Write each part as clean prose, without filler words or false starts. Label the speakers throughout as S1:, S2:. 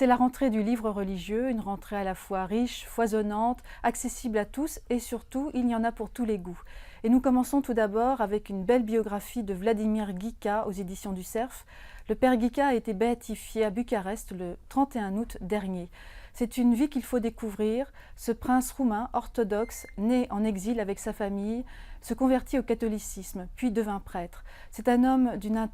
S1: C'est la rentrée du livre religieux, une rentrée à la fois riche, foisonnante, accessible à tous et surtout, il y en a pour tous les goûts. Et nous commençons tout d'abord avec une belle biographie de Vladimir Guica aux éditions du Cerf. Le père Guica a été béatifié à Bucarest le 31 août dernier. C'est une vie qu'il faut découvrir. Ce prince roumain orthodoxe, né en exil avec sa famille, se convertit au catholicisme, puis devint prêtre. C'est un homme d'une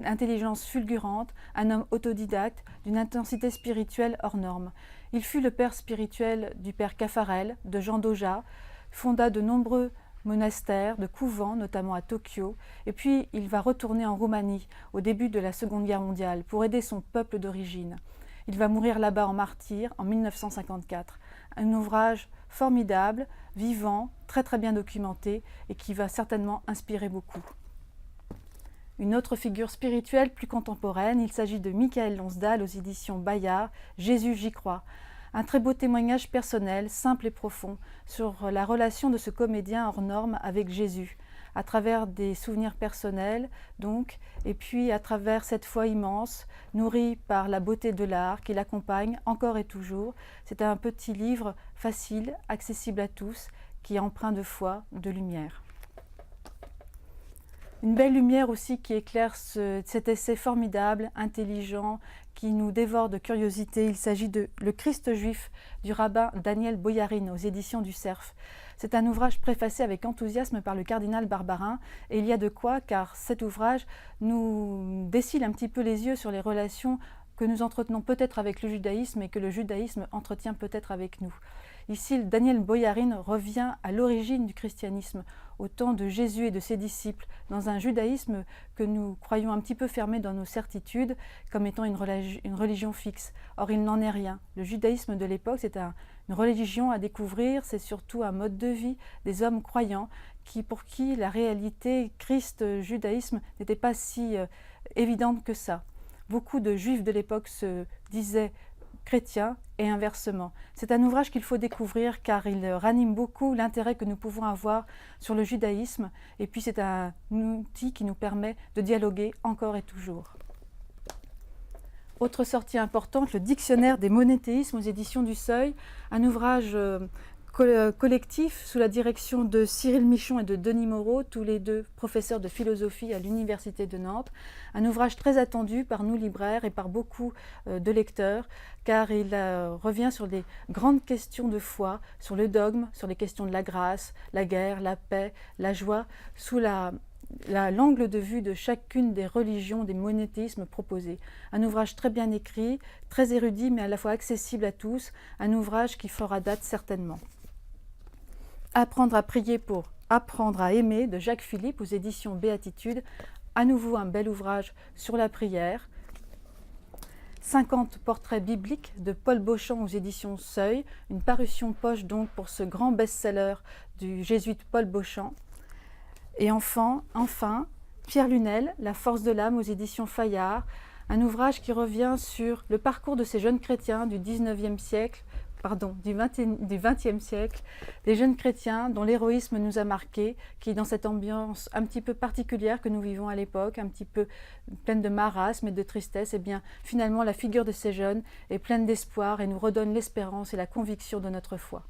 S1: intelligence fulgurante, un homme autodidacte, d'une intensité spirituelle hors norme. Il fut le père spirituel du père Caffarel, de Jean Doja, fonda de nombreux monastères, de couvents, notamment à Tokyo, et puis il va retourner en Roumanie au début de la Seconde Guerre mondiale pour aider son peuple d'origine. Il va mourir là-bas en martyr en 1954. Un ouvrage formidable, vivant, très bien documenté et qui va certainement inspirer beaucoup. Une autre figure spirituelle plus contemporaine, il s'agit de Michael Lonsdal aux éditions Bayard, Jésus, j'y crois. Un très beau témoignage personnel, simple et profond, sur la relation de ce comédien hors norme avec Jésus, à travers des souvenirs personnels, donc, et puis à travers cette foi immense, nourrie par la beauté de l'art qui l'accompagne encore et toujours. C'est un petit livre facile, accessible à tous, qui est empreint de foi, de lumière. Une belle lumière aussi qui éclaire cet essai formidable, intelligent, qui nous dévore de curiosité. Il s'agit de Le Christ juif du rabbin Daniel Boyarin aux éditions du Cerf. C'est un ouvrage préfacé avec enthousiasme par le cardinal Barbarin et il y a de quoi car cet ouvrage nous dessille un petit peu les yeux sur les relations que nous entretenons peut-être avec le judaïsme et que le judaïsme entretient peut-être avec nous. Ici, Daniel Boyarin revient à l'origine du christianisme, au temps de Jésus et de ses disciples, dans un judaïsme que nous croyons un petit peu fermé dans nos certitudes, comme étant une religion fixe. Or, il n'en est rien. Le judaïsme de l'époque, c'est une religion à découvrir, c'est surtout un mode de vie des hommes croyants, pour qui la réalité Christ-judaïsme n'était pas si évidente que ça. Beaucoup de juifs de l'époque se disaient chrétiens et inversement. C'est un ouvrage qu'il faut découvrir car il ranime beaucoup l'intérêt que nous pouvons avoir sur le judaïsme et puis c'est un outil qui nous permet de dialoguer encore et toujours. Autre sortie importante, le Dictionnaire des monothéismes aux éditions du Seuil, un ouvrage collectif sous la direction de Cyril Michon et de Denis Moreau, tous les deux professeurs de philosophie à l'Université de Nantes. Un ouvrage très attendu par nous libraires et par beaucoup de lecteurs, car il revient sur des grandes questions de foi, sur le dogme, sur les questions de la grâce, la guerre, la paix, la joie, sous l'angle de vue de chacune des religions, des monothéismes proposés. Un ouvrage très bien écrit, très érudit, mais à la fois accessible à tous, un ouvrage qui fera date certainement. Apprendre à prier pour apprendre à aimer de Jacques Philippe aux éditions Béatitude, à nouveau un bel ouvrage sur la prière. 50 portraits bibliques de Paul Beauchamp aux éditions Seuil, une parution poche donc pour ce grand best-seller du jésuite Paul Beauchamp. Et enfin, Pierre Lunel, La force de l'âme aux éditions Fayard, un ouvrage qui revient sur le parcours de ces jeunes chrétiens du XXe siècle, du XXe siècle, des jeunes chrétiens dont l'héroïsme nous a marqués, qui dans cette ambiance un petit peu particulière que nous vivons à l'époque, un petit peu pleine de marasme et de tristesse, et bien finalement la figure de ces jeunes est pleine d'espoir et nous redonne l'espérance et la conviction de notre foi.